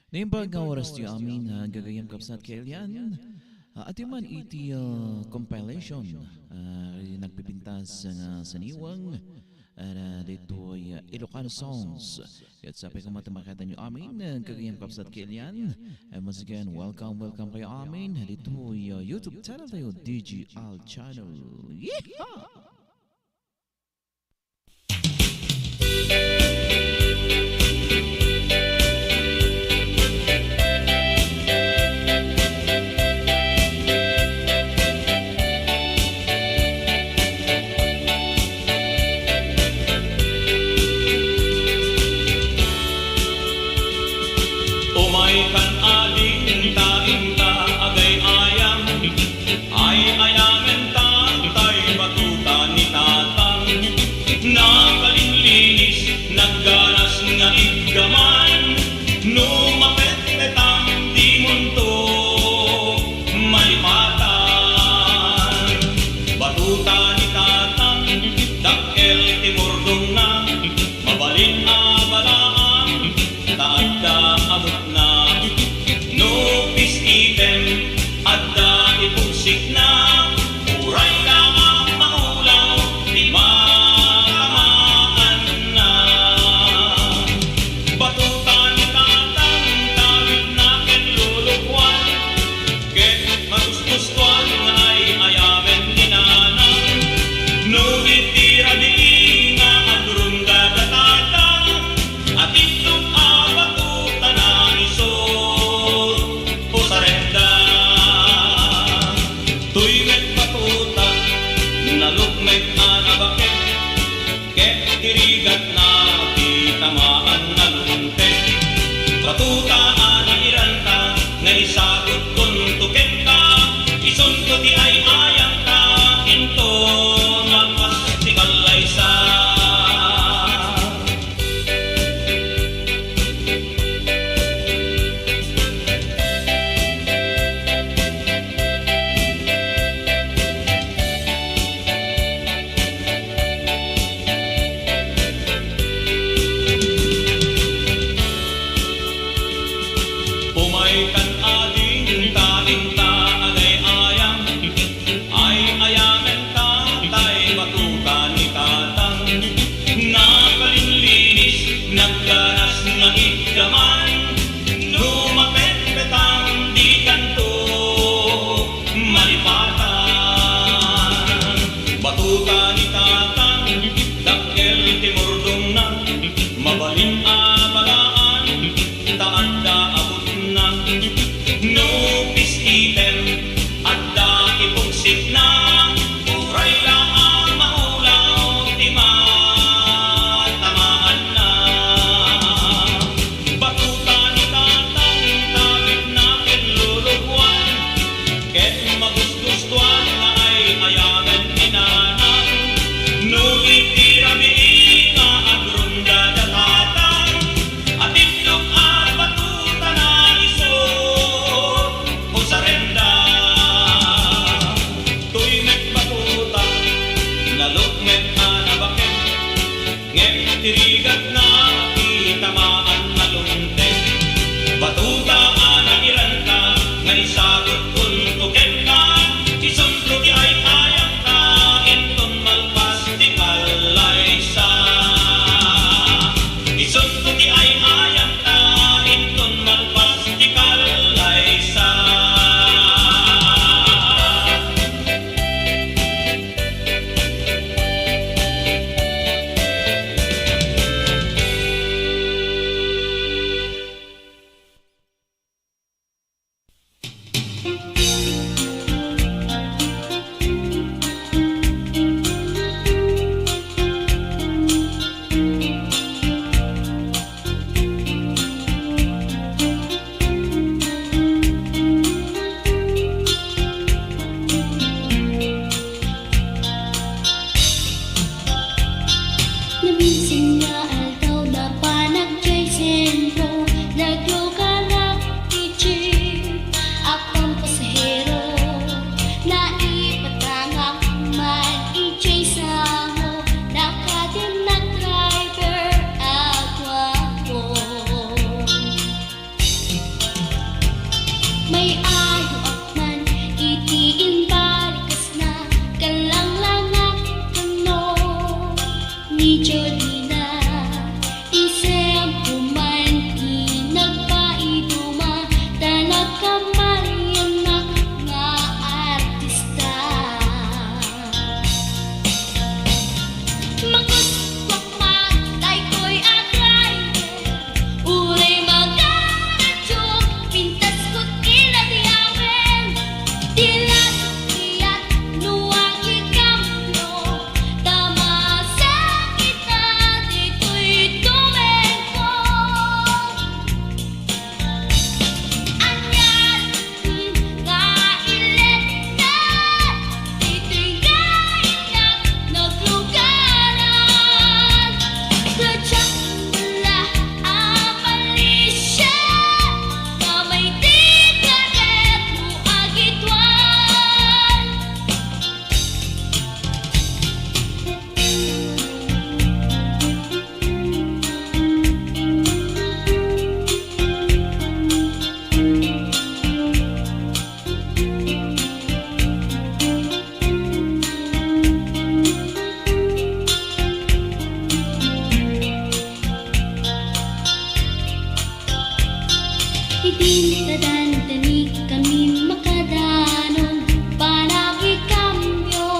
Naimbag nga oras ti amin gagayam kapsat kailan. At man iti compilation nagpipintas nga saniwang dito ay Ilocano songs. At sabi ko matamakita nyo amin gagayam kapsat kailan. Once again, welcome kayo amin. Dito ay YouTube channel tayo, DGL channel. Yeehaw! Apang pasahero May ayo akman itiin balikas na kalang langak kano ni Jolina isem kuman kinagpaiduma talag kamalian na nga artista maguswak matay ko'y agay uray magaradyo pintas ko't inadiyawen dilat iyat nuwag ikamno tama sa kita dito'y tumengko anyan nga ilet na dito'y gainak naglugaran Tadyak mula amalisya na may tikaret mo agitwan Idinadantani kami makadanon Parang ikamyo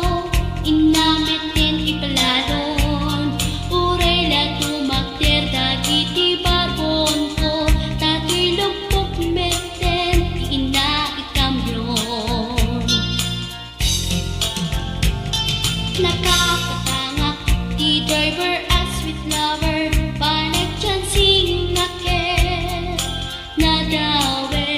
Inamitin ipaladon Uray la tumakder dagiti barbon ko Tato'y lumpok meten Ina ikamyon Nakakatangak di driver as with lover Banag dyan singakit Nadawe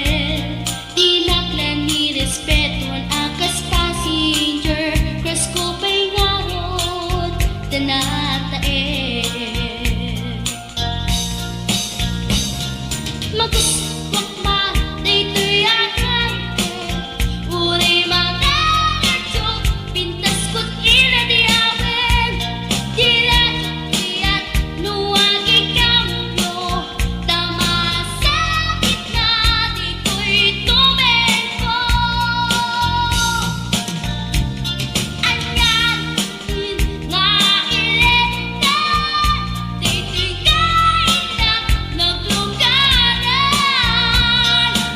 Tinaklan ni respetuan akas passenger Cross ko pa'y ngarot Tanatae Maguswak matay to'y agante Uray mga radyo Pintas ko't inadiyawen Dilat iyat nuwag ikamyo Tama sa gitna dito'y tumengko Anyan nga ilet na dito'y kainak naglugaran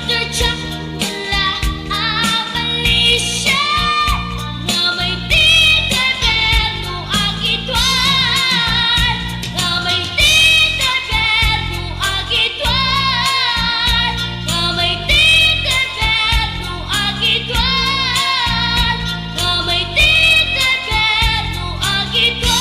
Tadyak mula amalisya nga may tikaret mo agitwan nga may tikaret mo agitwan nga may tikaret mo agitwan nga may tikaret mo agitwan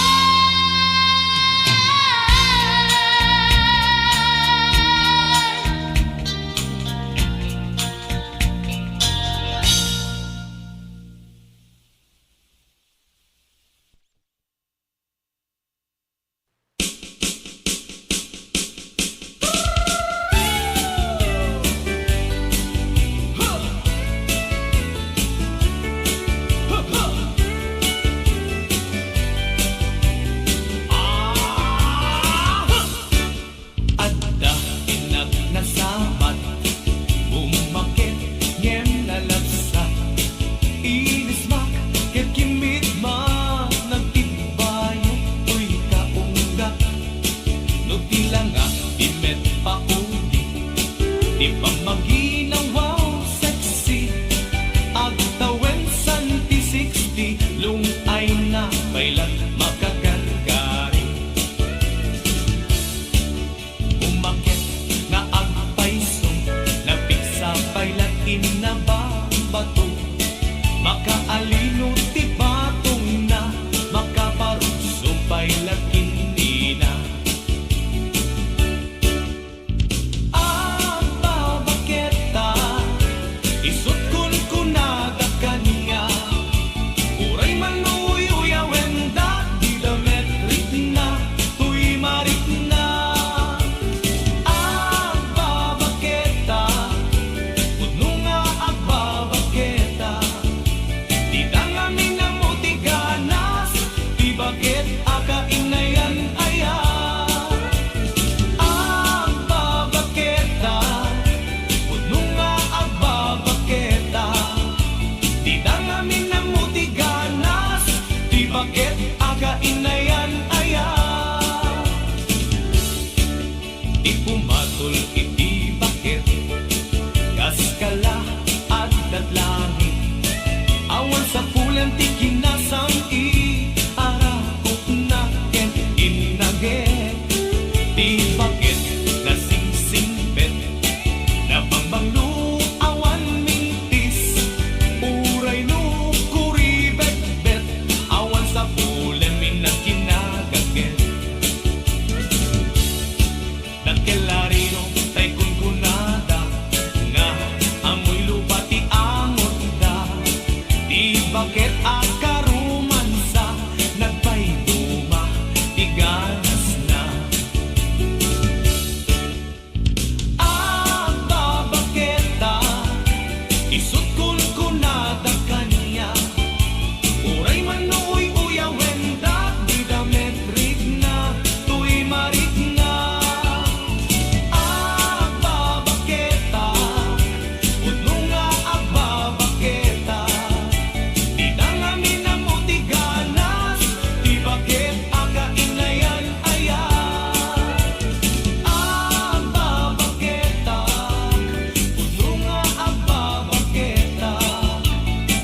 Adda inag nasamat Bumakit ngem lalabsa Inismak ket kimit ma Nagtibayo uy kaungga No tilanga imet pauli Di pa maginawaw sexy Agtawen santi 60 Lungay na bailan makagargari Umakit nga agpaiso Napiksa bailan inababato Makaalino ti batong na Makaparuso bailan kinina Babaketa Isut kun kunaga kaniya Uray manuyoya wenda Dilametrik na Tuy marik na Babaketa Puno nga agbabaketa Di dangami na pulen ti kinasam I arakot na ken inage di bakit nasingsingpet na bangbanglo awan mintis uray no kuribet-bet awan sa pulen minang kinagaget nagkelarino tay kunkunada nga amoy lupa ti angot da di bakit akarumansa nagpayduma ti ganas na babaketa isut kunkunada kanya uray manuy uyawenda di dametrik na tuy marik na babaketa udno nga babaketa di dangamin na mo ti ganas di bakit aga inayan aya babaketa udno nga babaketa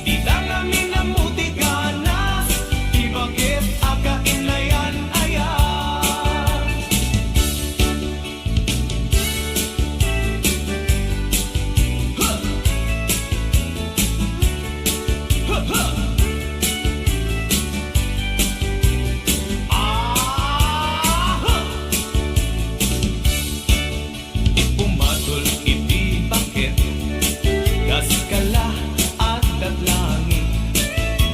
di dangamin na mo ti ganas di bakit aga inayan aya Ipumadol iti bakit kaskala at datlangin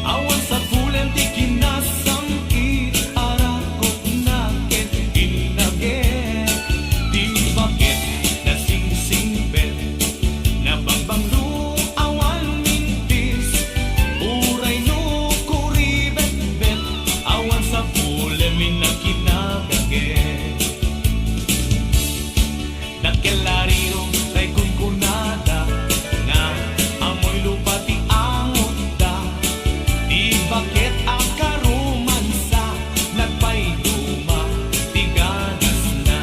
awan sa pulen ti kinasam I arakot na ken inage di bakit nasingsingpet na bangbanglo awan mintis uray no kuribet-bet awan sa pulen minang kinagaget nagkelarino tay kunkunada nga amoy lupa ti angot da di bakit akarumansa nagpayduma ti ganas na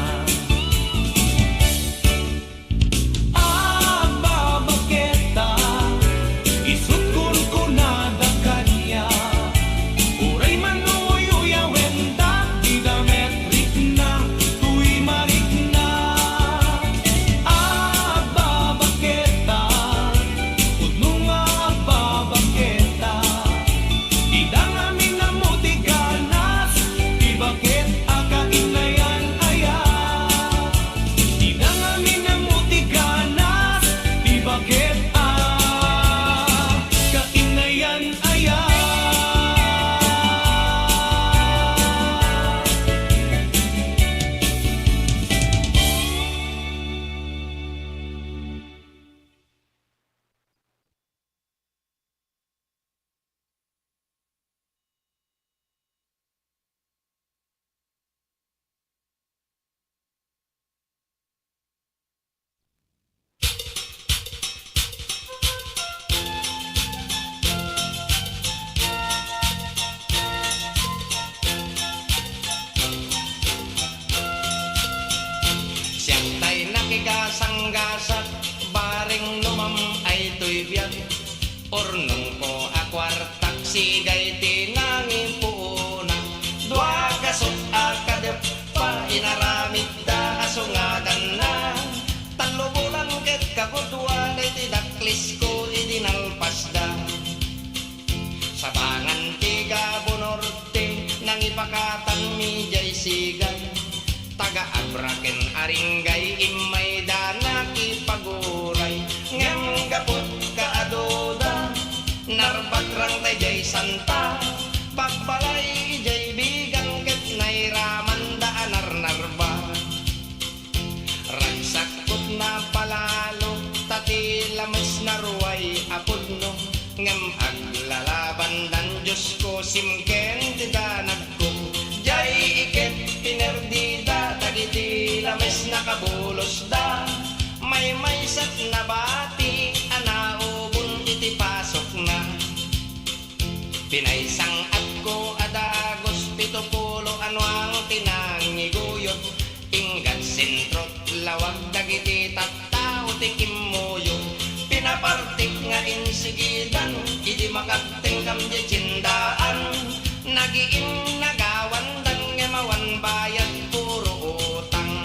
babaketa isut kunkunada kanya uray manuy uyawenda di dametrik na tuy marik na babaketa udno nga babaketa di dangamin na mo ti ganas di bakit akainayan aya di dangamin na mo ti ganas di bakit akainayan aya Siyang tay nakigasang-gasat baring lumam ay tuy biyag ornong ko akwartak sigay tinangin puuna dua kasot akadep pa inaramid da asungadan na talo bulan ket kapudwa day tidaklis ko idinalpas da sabangan tiga bunorte nang ipakatan mi jay sigay taga-abraken aringgay imay danaki paguray ngem gapot kaadoda narbagrang tay jay santa pagbalay jay bigang ket nairaman da anarnarba ragsakot na palalo tati lamas naruay apudno ngem aglalaban dan Diyos ko simken ti danag ko jay iket pinerdida dagiti lames nakabulos da may sat na bati anaubon iti pasok na pinaisang at ko adagos 70 anwang tinangiguyot inggan sentrot lawag dagiti tattao ti kimmoyo napartik nga insigidan, idi makagtingkam di cindaan, nagiin nagawan dan ngemawan bayad puro utang.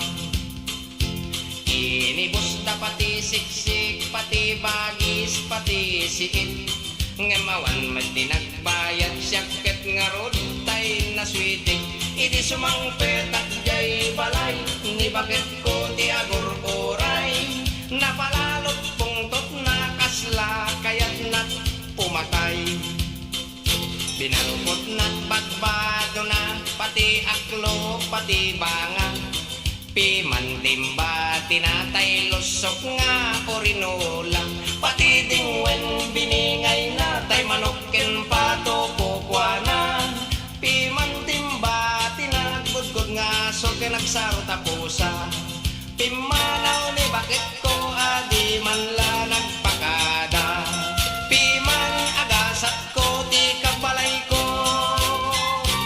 Inibus da pati siksik, pati bagis, pati siit, ngemawan madi nagbayad syakit nga rutay na switik. Idi sumangpet at jay balay, ni bakit ko ti agur oray, napalalot pungtot na kasla kaya't nat pumatay. Binalpot na't bagbado na, pati aklo, pati banga, pimantimba, tinatay lusok nga orinola, pati dingwen biningay na, tay manukin pato kukwana, pimantimba, tinagbudgod nga so kinagsaro tapusa, pimanaw ni bakit ko adi man la nagpakada, piman agasat ko ti kabalay ko,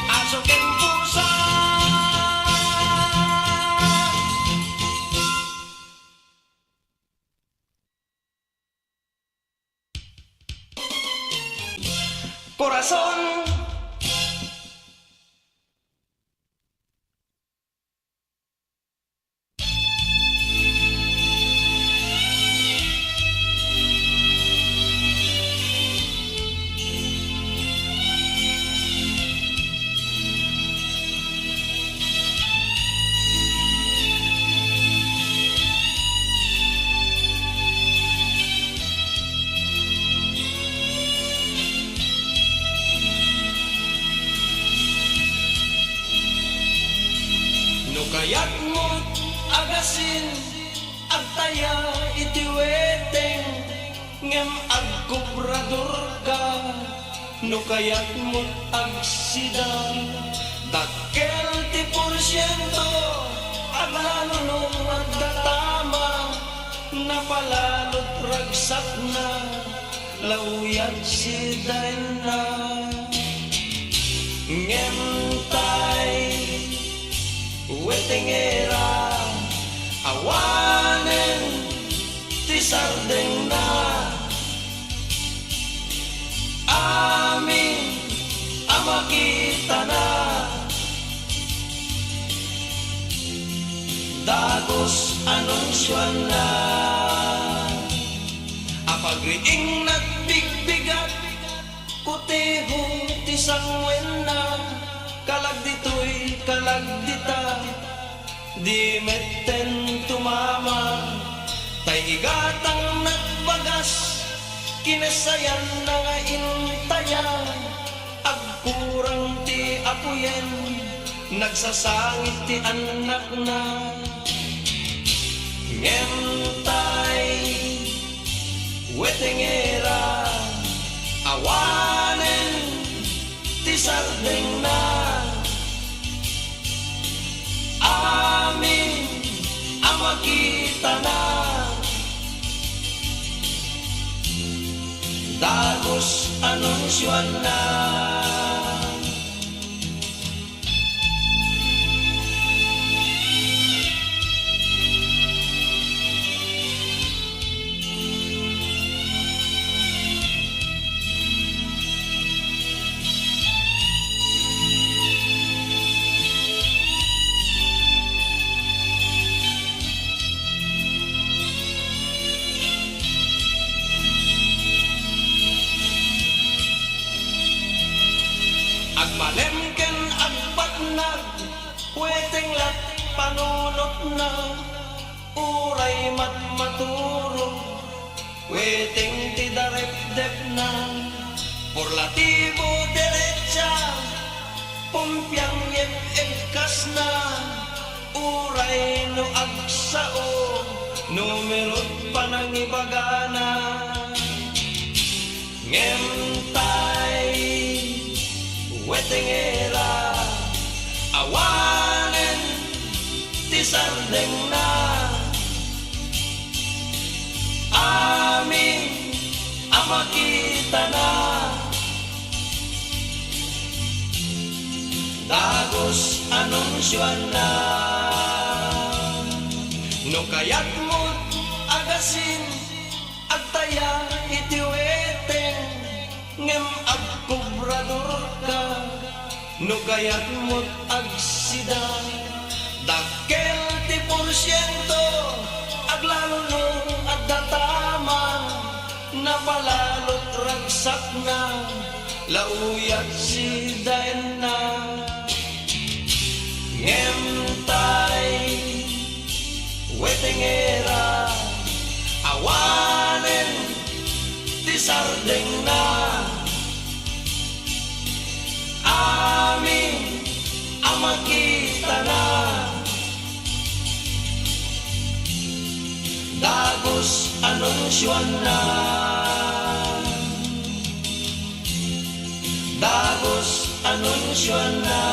asukin pusa. Corazon. Kaya't mo't agasin agtaya iti weteng ngem agkubrador ka, no kaya't mo't agsida dakkel ti porsyento agalunong agdatama napalalot ragsak na lauyat si na ngem tay wetengera awanen ti sardeng na amin amakita na dagos anunsyon na apagriing nagbigbigat kutihong ti sangwen na kalag dito'y kalag dita, di metten tumama, tay igatang nagbagas, kinasayan na nga intaya, agkurang ti apuyen, nagsasangit ti anak na, ngentay, wetengera, awanen, ti sardeng na amin amakita na dagos anunsyon na agmalemken agbatnag weteng lat panunot na uray mat maturo weteng ti darepdep na porlatibo derecha pumpyang egkas na uray no agsao numerot panangibagana ngemtay wetengera awanen ti sardeng na amin amakita na dagos anunsyon na no kaya't mo't agasin agtaya ngem agkubrador ka, no kayat mo't agsida. Dakkel ti porsyento, aglalo no at datama, napalalot ragsak na, lauyat si dayan na. Ngem tay, wetengera, awanen ti sardeng na, amin amakita na. Dagos anunsyon na, dagos anunsyon na,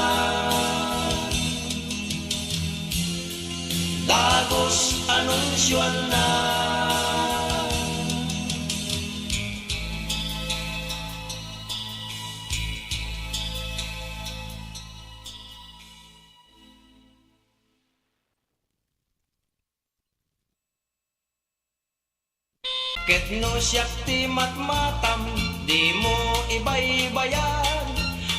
dagos anunsyon na. Ket no siyak ti matmatam, di mo ibaybayan.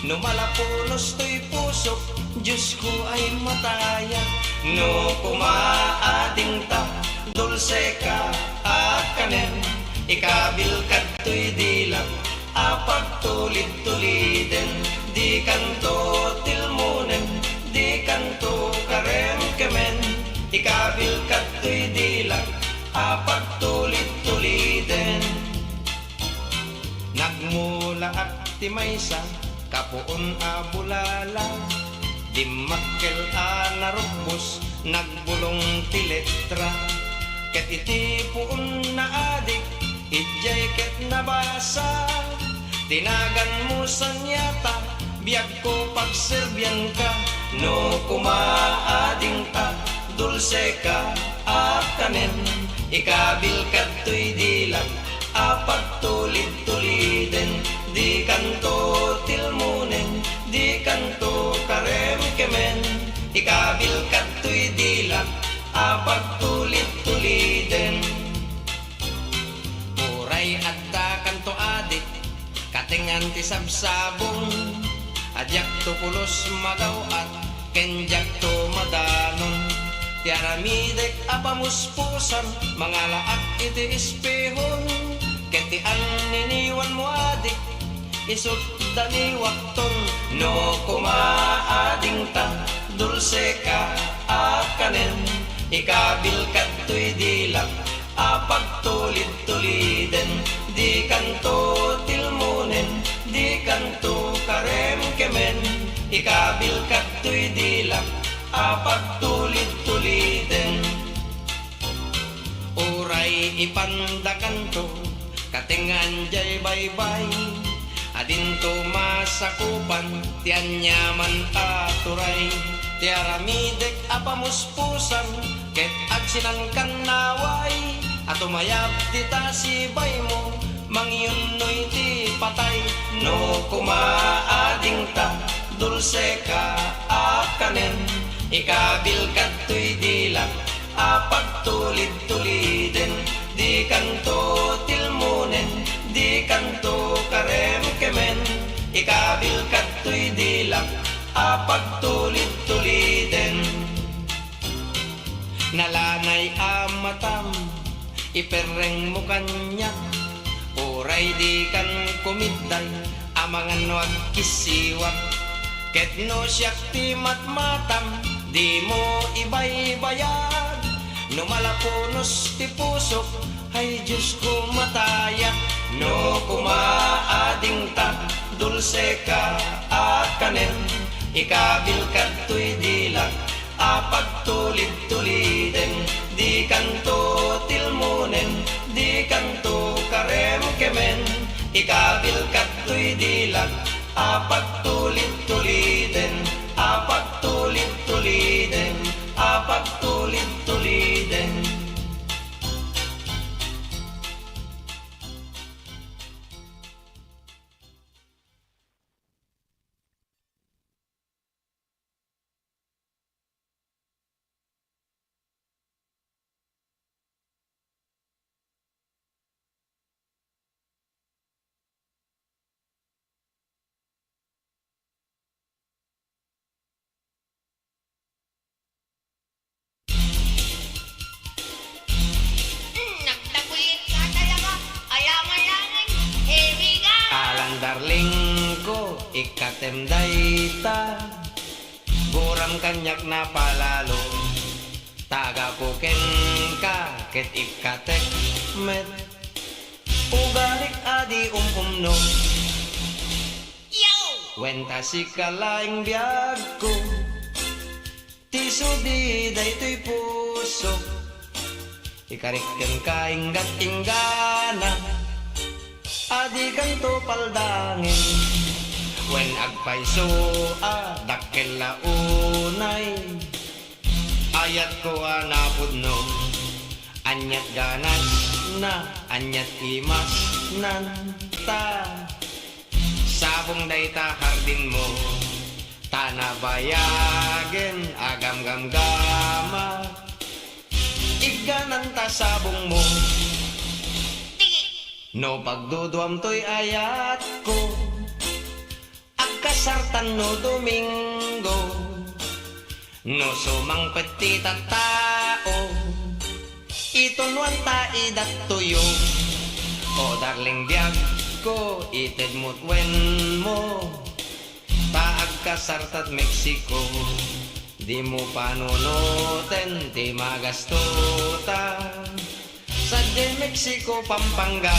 No malapunos to'y pusok, Diyos ko ay mataya. No kumaading ta, dulce ka at kanen, ikabil kat to'y dilang, apag tulid-tuliden. Di kanto tilmunen, di kanto karem kemen, ikabil kat to'y dilang, apag tulid-tuliden. Nagmula at ti maysa, kapuon a bulala, di makkel a narubos, nagbulong ti letra. Ket iti puon na adik, ijay ket nabasa, tinagan mo sanyata, biyag ko pagserbyan ka. No kumaading ta, dulce ka at kanen, ikabil kat to'y dilang, apag tulid-tuliden. Di kanto tilmunen, di kanto karem kemen, ikabil kat to'y dilang, apag tulid-tuliden. Uray at da kanto adik, katingan ti sabsabong, adyak to pulos magaw at kenjak to madanon. Tiaramidek apamuspusan, mga laak iti espehon, keti an niniwan mo adik, isut dani wakton. No kumaading ta, dulce ka at kanen, ikabil kat to'y dilang, apag tulid-tuliden. Di kanto tilmunen, di kanto karem kemen, ikabil kat to'y dilang, apag tulid-tuliden. Uray ipandakan to, katingan jay baybay, adinto masakupan, tiyan nyaman aturay. Tiaramidek apamuspusan, ket agsinan kan naway, atumayap tita si bay mo, mangyon no'y ti patay. No kumaading ta, dulce ka at kanen, ikabil kat to'y dilang, apag tulid-tuliden. Di kanto tilmunen, di kanto karem kemen, ikabil kat to'y dilang, apag tulid-tuliden. Nalanay amatam, ipereng mo kanyak, uray di kan kumiday, amangan wag kisiwak. Ket no siyak ti matmatam, di mo ibaybayan. No malapunos ti pusok, ay Diyos ko mataya. No kumaading ta, dulce ka at kanen, ikabil kat to'y dilang, apag tulid-tuliden. Di kanto tilmunen, di kanto karem kemen, ikabil kat to'y dilang, apag tulid-tuliden, apag tulid-tuliden, apag tulid-tuliden. ikatem dayta Guram kanyak na palalo Tagapuken ka ket ikatek met Ugalik adi umno Wenta si kalaing biyag ko Tisudi daytoy puso Ikarikken ka inggat-inggana Adi kanto paldangin Wen agpaiso dakkel launay Ayat ko napudno Anyat ganas na anyat imas nanta Sabong dayta hardin mo Tanabayagen agam gama Igananta sabong mo No pagduduam to'y ayat ko Agkasartan no Domingo No sumangpet ti tao Itunwan ta idat tuyo O darling biyag ko ited mutwen mo Taag kasartat Mexico Di mo panunutin ti magastuta Sa di Mexico Pampanga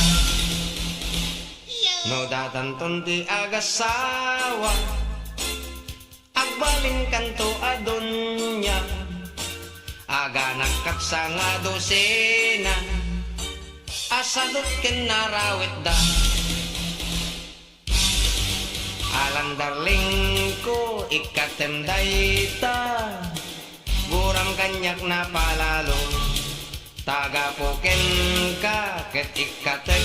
No datanton ti agasawa Agbalin kanto adonya Aga nakapsa nga dosena Asadot ken narawit da Alang darling ko ikatem dayta Guram kanyak na palalo Tagapuken ka ket ikatek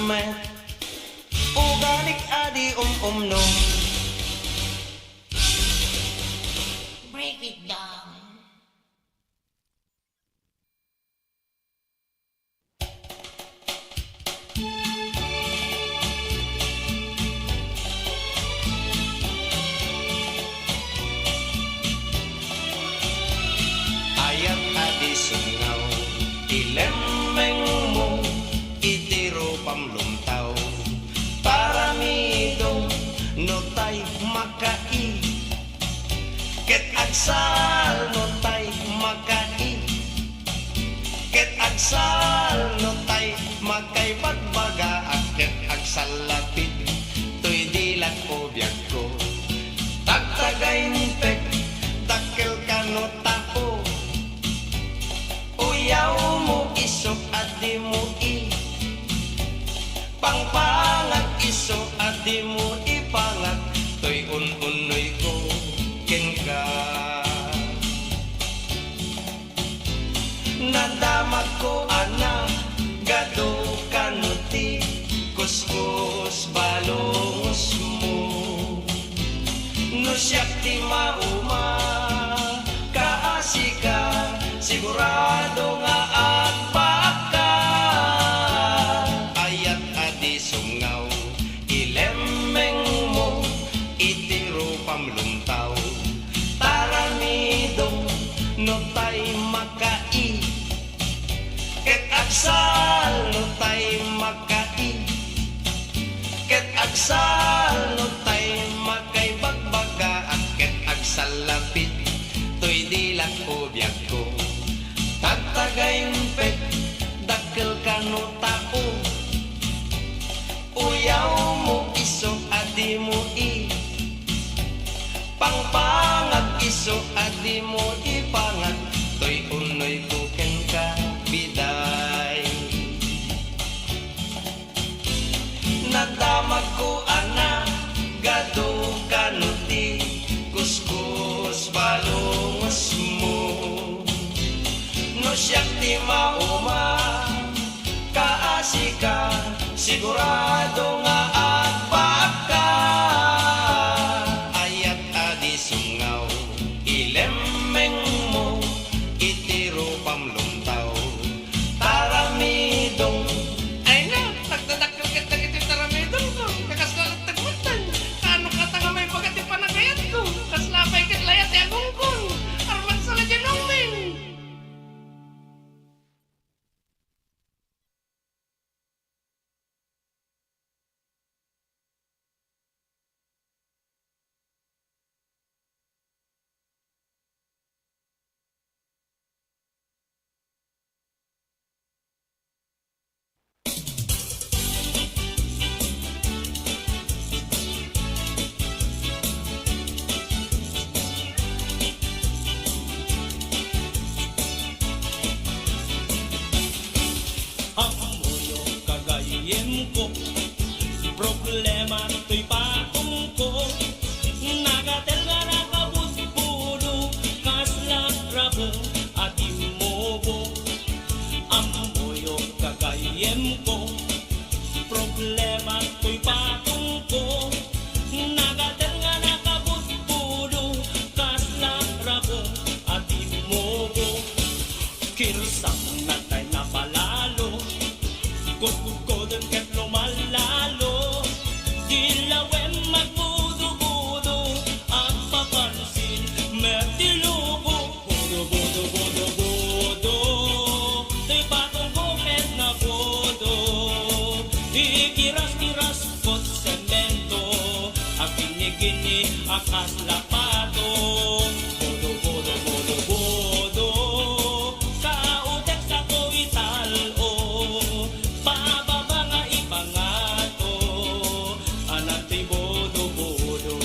met Ugalik adi umno Break it down. Ayat adi sungaw Ilemeng mo Itiro pamlumtaw Paramido No tay makai Ket agsal no tay makai Ket agsal no tay makay bagbaga At ket agsal lapit To'y dilat o biyag ko Tagtagay nipek Dakkel ka no tao Uyaw mo isok at di mo Pangpangat iso at di mo ipangat To'y un-unoy ko ken ka Nadamag ko anak gado kanuti Kuskus balongos mo No siyak ti mauma kaasika Sigurado nga agpaka Ayat adi sungaw Ilemeng mo Itiro pamlumtaw Taramido No tay makai Ket agsal no tay makai Ket agsal no tay makay bagbaga At ket agsal lapit To'y dilat o biyag ko Tagtagay pet dakkel ka no tao Uyaw mo iso adi mo Pangpangat iso adi mo ipangat To'y unoy ko ken ka biday Nadamag ko anak gado kanuti Kuskus balongos mo No siyak ti mauma kaasika Sigurado nga agpaka Ayat adi sungaw Ilemeng mo Itiro pamlumtaw Taramidong Ay na, nagdadakil ket dagiti taramidon ko. Kakaslalat tagmutan. Kano ka tanga may pagati panagayat ko. Kaslapay ket layat ti agungkon. Arman sa ladyanong men. kagayem ko. Problema to'y patong ko. Nagatel nga nakabuspulo, kaslak rabo at imobo. Amoyo kagayem ko. Problema to'y patong ko. Nagatel nga nakabuspulo, kaslak rabo at imobo. Kirsang natay na palalo, kukukod ket lumalalo. Dilawem magbudo-budo, ang papansin mertilubo. Budo-budo-budo-budo, di patong bukit na budo. Ikiras-kiras kot semento, ang gini-gini akas lapato. Budo-budo-budo-budo, kautek sa kuitalo. Pababa nga ipangato, anati bodo-bodo.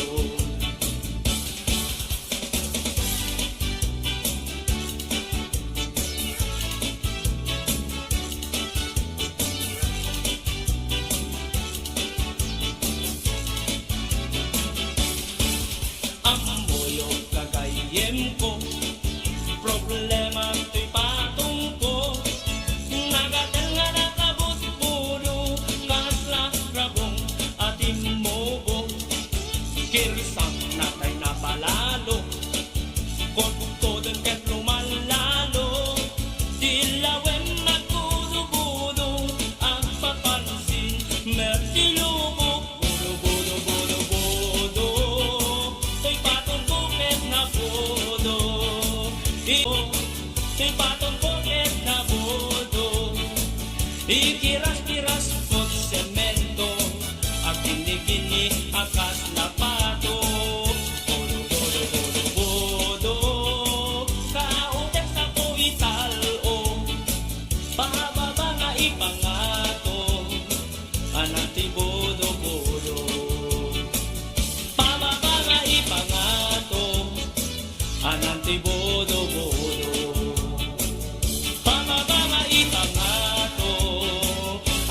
Amoyo kagayem ko. Problema to'y patong ko. Nagatel nga nakabuspulo, kaslak rabong at imobo. Kirsang natay na palalo, kodkodon ket lumalalo. Dilawem magbudo-budo, ang papansin mertilubo. Budo-budo-budo-budo, to'y patong bukit na budo. To'y patong bukit na budo. Ikiras-kiras kot semento, ang gini-gini akas lapato. Budo-budo-budo-budo, kautek sa kuitalo. Pababa nga ipangato, anati bodo-bodo. Pababa nga ipangato, anati bodo-bodo. Pababa nga ipangato,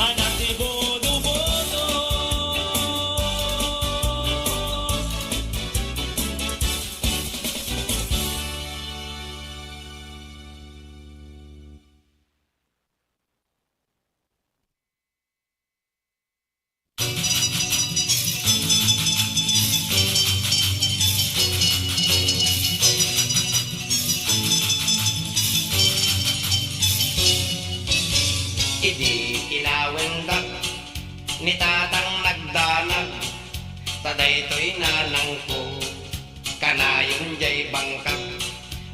anati bodo-bodo. Idi ilawendag ni tatang nagdanag, tadaytoy nanang ko kanayon jay bangkag.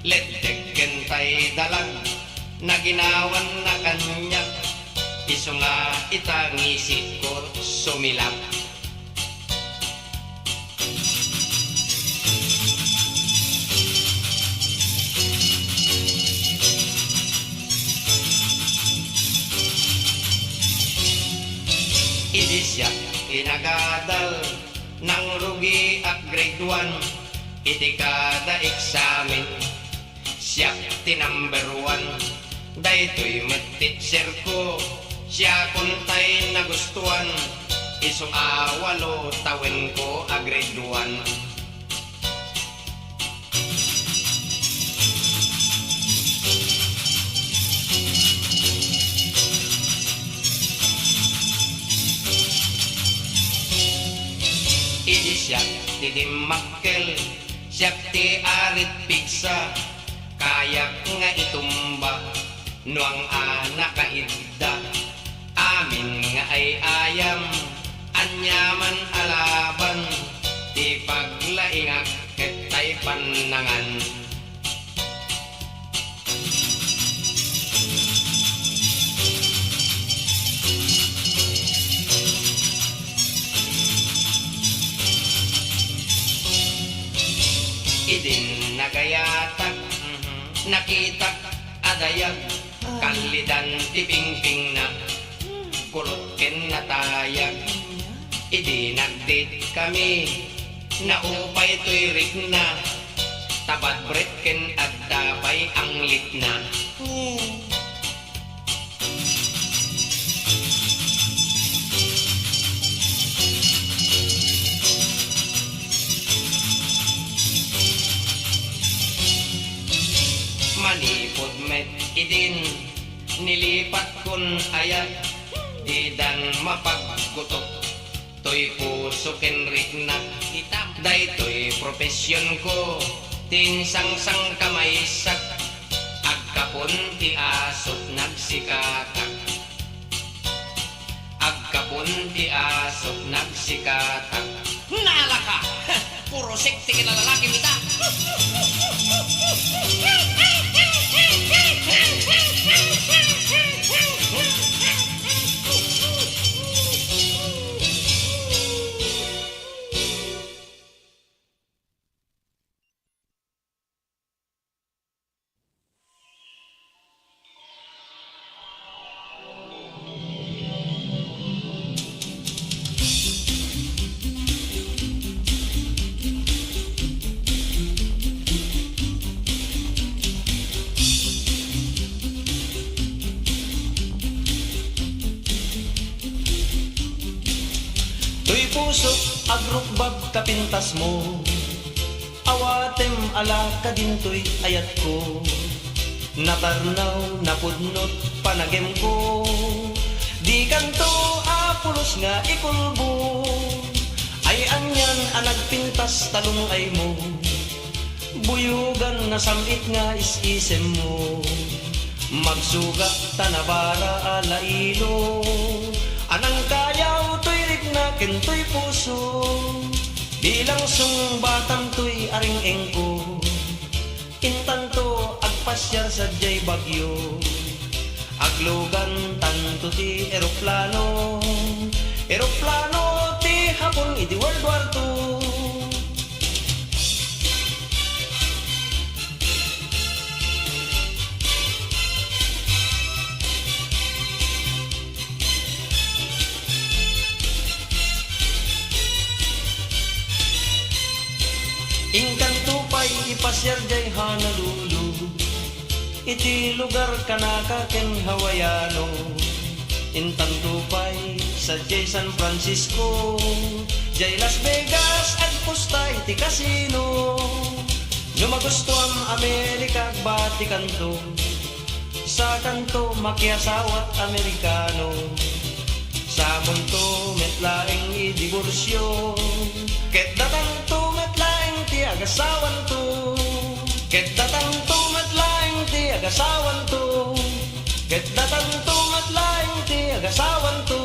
Letdek kentay dalag na ginawan na kanyak, iso nga itangisit ko sumilap. Idi siya inagadal ng rugi at grade 1. Iti kada eksamen siya ti number 1. Daytoy met teacher ko, siya kuntay nagustuhan. Isong awalo tawen ko a grade 1. Idi siya ti dimmakkel, siya ti arit pigsa. Kayak nga itumba, nuang anak kaidda. Amin nga ay ayam, anyaman alaban. Ti paglaingak ketay panangan. Idin nagayatak, nakita adayag, kalidan ti pingping na, kulot ken natayag. Idi nagdate kami, naupay to'y rigna, tabad bret ken agdapay ang litna. idin nilipat kun ayat di dan mapaggutok toy puso kenriknak daytoy profesyon ko tinsangsang kamaysak agkapon ti asot nagsikatak agkapon ti asot nagsikatak Nala ka! Puro sekti ka na lalaki mita! Tuy puso agrukbab kapintas mo awatem ala kadintoy ayat ko natarnaw napudnot panagem ko di kanto apulos nga ikulbo ay anyan anagpintas talong ay mo buyugan na samit nga isisem mo magsuga tanabara alailo anang kayaw to'y rignakin to'y puso bilang sung batang to'y aring engko intanto agpasyar sa jay bagyo aglugan tanto ti eroplano ti hapon iti World War II ingkan tupay ipasyar jay Honolulu iti lugar kanaka ken Hawaiano intan tupay sa jay San Francisco jay Las Vegas at pusta iti casino lumagusto ang Amerika bati kanto sa kanto makiasawat Amerikano sa munto metlaeng idiborsyo ket datang to metlaeng ti agasawan to ket datang to metlaeng ti agasawan to ket datang to metlaeng ti agasawan to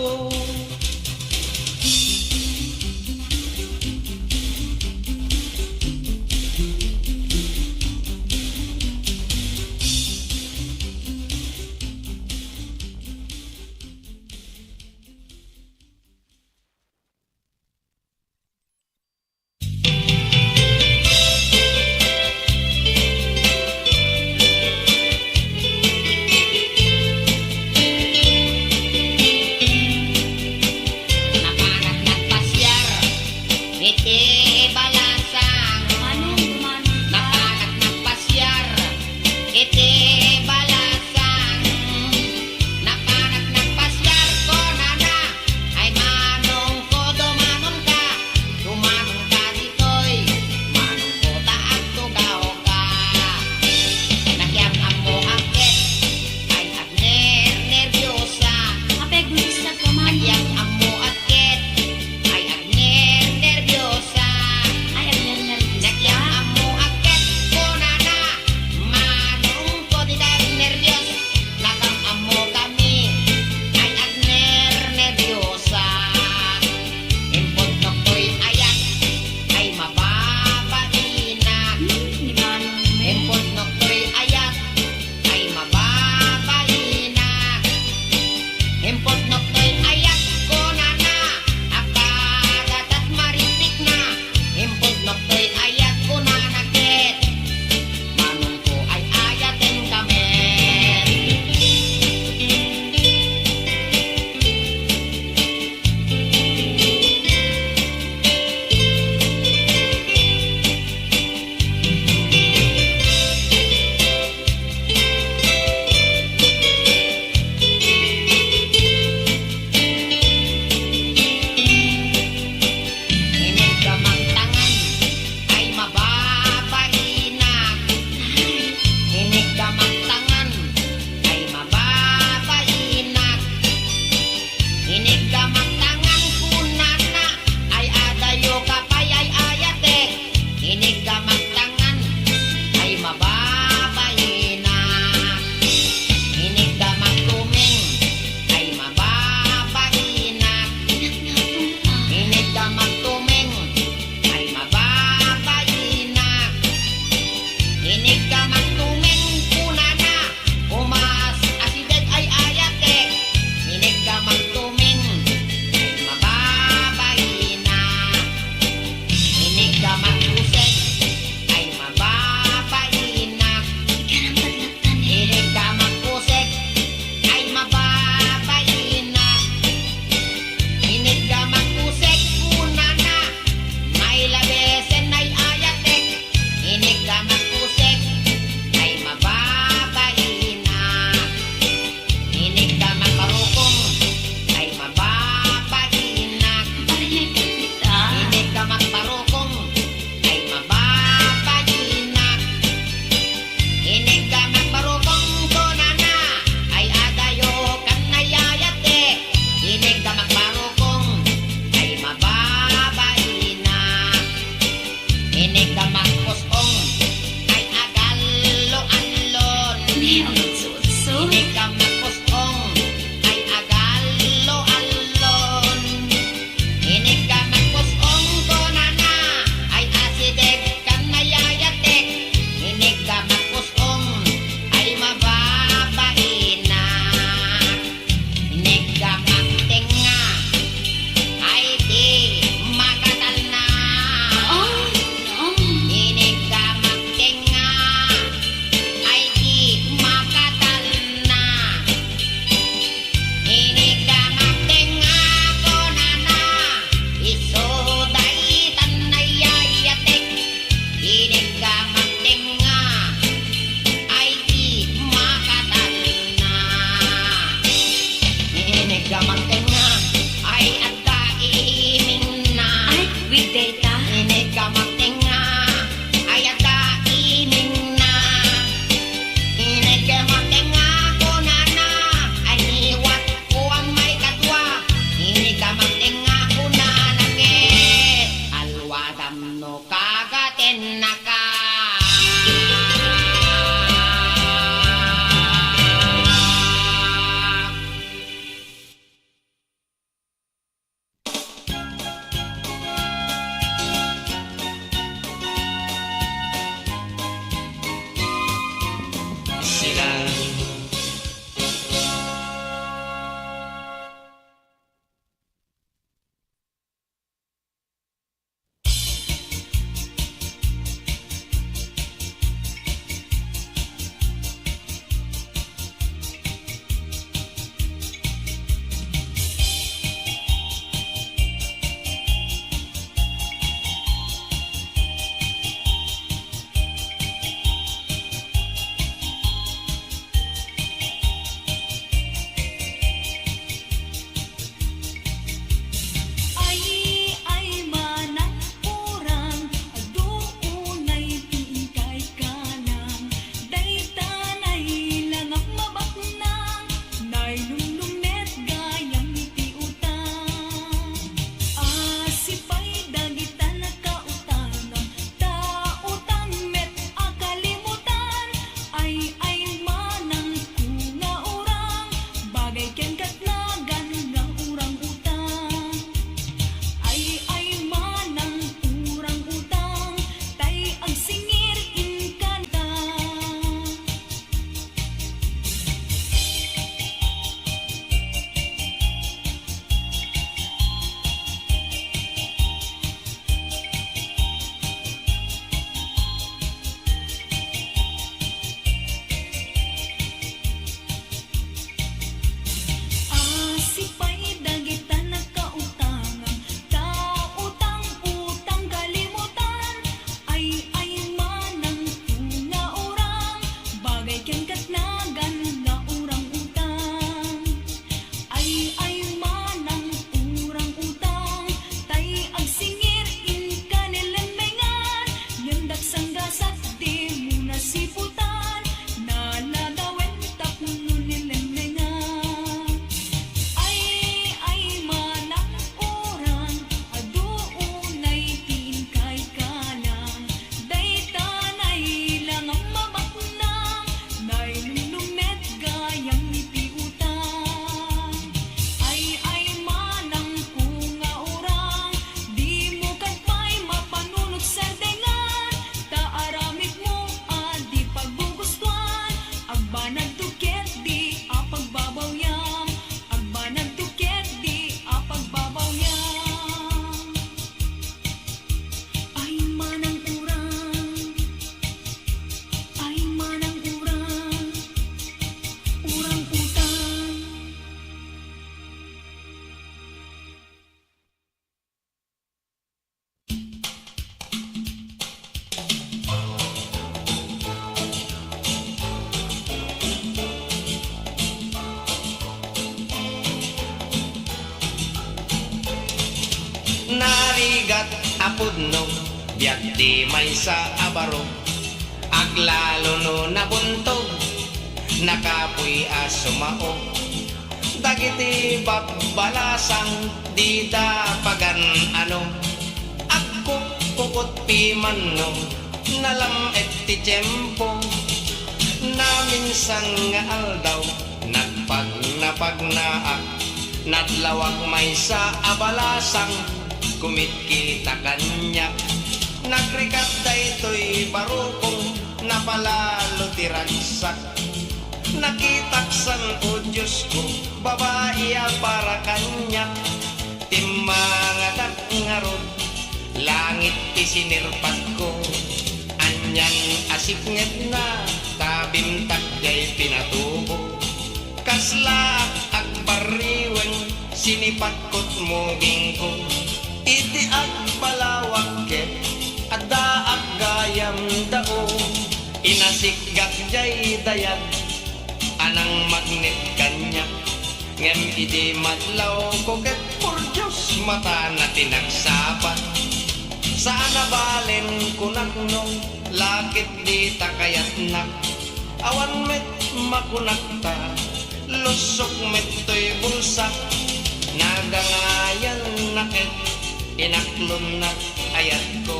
data. Ini ka magtinga, ayat ka ining na. Ini ka magtinga ko na na, aniwat ko ang may katwa. Ini ka magtinga ko na nange, alwadam no kagatin na ka. Sila Ay manang urang, aduunay tingkay kalang. Daytanay langak mabaknang, nay lumlumet gayang iti utang. Asipay dagitan na kautangan, tautang met akalimutan. Ay manang kunga urang, bagay ken katnagan nga urang utang. Ay manang urang utang, tay ang singir inkanta. Asipay dagitan na kautangan, tautang utang kalimutan. Ay manang kunga urang, bagay ken katnagan nga urang utang. Ay manang urang utang, tay ang singir in kanilemengan. Yandak sanggasat di mo nasiputan, naladawen tapno nilemengan. Ay manang urang, aduunay tingkay kalang. Daytanay lang ang mabaknang, nay lumlumet gayang iti utang. Ay manang kunga urang, di mo kadpay mapanunot sa dengan. Taaramid mo di pagbugustuhan, agbanag tuket di apagbabawyam. Agbanag tuket di apagbabawyam. Ay manang urang, urang utang. narigat apudno, biag di may sa abaro. Aglalo no nabuntog, nakapuy asumao. Dagiti babalasang di dapagan ano. Ako kukot piman no, nalam ti tiyempo. Na minsan nga aldaw, nagpagnaak, nadlawak may sa abalasang, kumitkita kanyak. Nagrikat daytoy barukong, napalalo tiragsak. Nakitaksan o Diyos ko, babae para kanyak. Timangadak nga rod, langit isinirpat ko. Anyan asipnget na, tabimtak jay pinatubo. Kasla akbariwen, sinipatkot moging ko. Iti agbalawak ket, ada agayam dao. Inasigak jay dayag, anang magnet kanya. Ngem iti madlaw ko ket por Diyos mata na tinagsapat. Saan nabalin kunak no, lakit di takayat nak. Awan met makunakta, lusok met to'y bulsak. Nagangayan nakit, inaklon na ayat ko.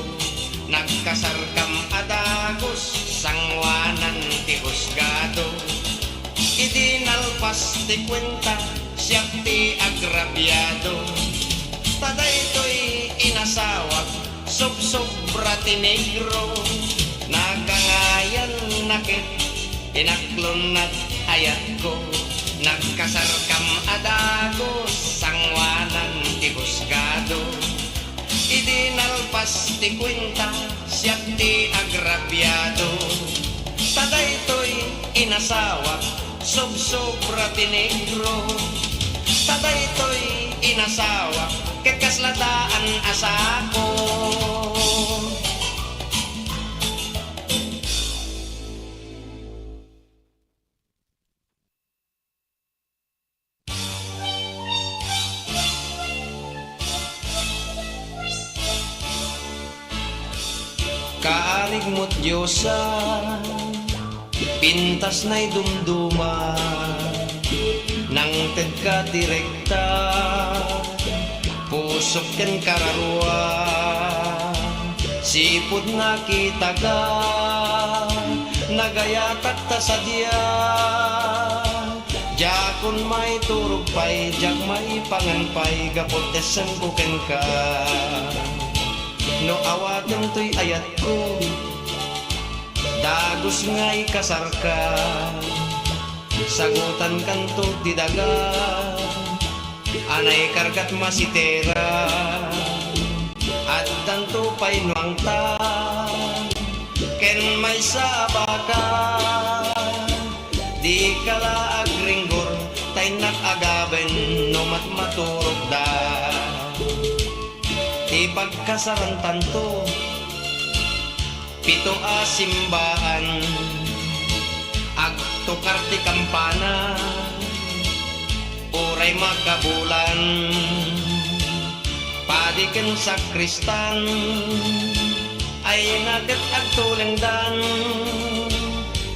Nagkasarkam adagos, sangwanan ti husgado. Idinalpas ti kwenta, siya ti agrabyado. Taday to'y inasawak, sobra ti negro. Nagangayan nakit, inaklon na ayat ko. Nagkasarkam adagos, sangwanan ti husgado. Idinalpas ti kwenta, siya ti agrabyado. Taday to'y inasawak, sobra ti negro. Taday to'y inasawak, kekaslataan asako. Kaarig mo't Diyosa, pintas na'y dumduma, nang tagka direkta, pusok ken kararua, sipod nga kitaga, nagayatak ta sadya, jakon may turog pay, jak may panganpay, gapotesan ko ken ka. No awaten to'y ayat ko, dagos nga'y kasarka, sagutan kanto di daga, anay kargat masitera, at danto pa'y nuangta, ken may sabaka, di kala agringgor, tay nakagaben, no matmaturog da. Ipagkasaran tanto, pito a simbahan, agtukar ti kampana, uray makabulan, padiken sa kristan, ay nagat agtulengdan,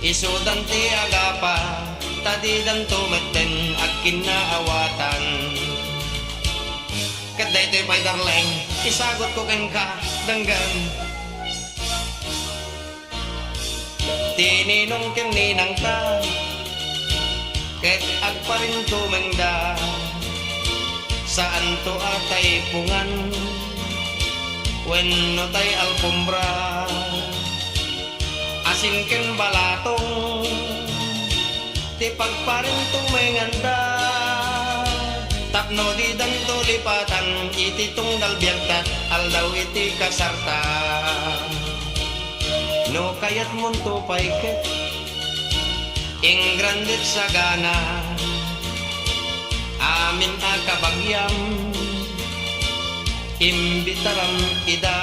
isudan ti agapa, tadidan tumeten ag kinaawatan. Kat daytoy pa'y darleng, isagot ko ken ka, danggan. Tininong ken ninang ta, ket agparin tumengda, saan to atay pungan, wenno tay alpombra, asin ken balatong, ti pagparin tumenganda. Tapno di danto lipatan, iti tunggal biyagtat, aldaw iti kasarta. No kayat munto paiket, ing grandit sagana, amin akabagyam, imbitaram ida,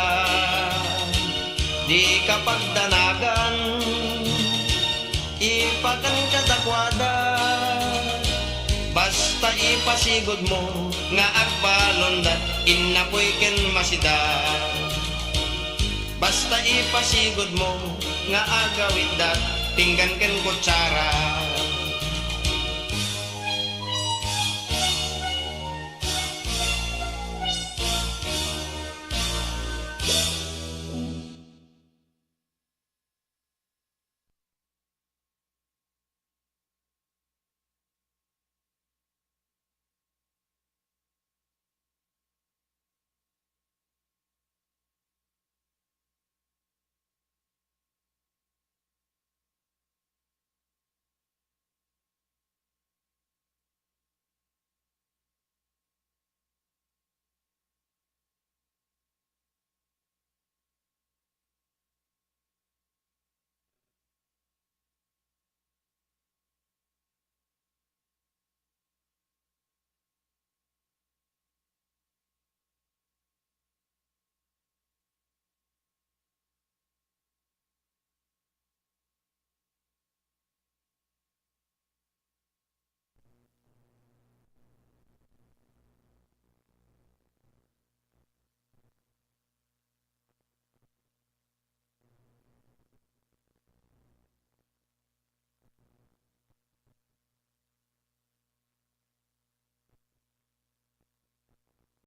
di kapagdanagan, ipakan kadakwada. Basta ipasigod mo nga agbalondat, inapoy ken masida. Basta ipasigod mo nga agawid dat, pinggan ken kutsara.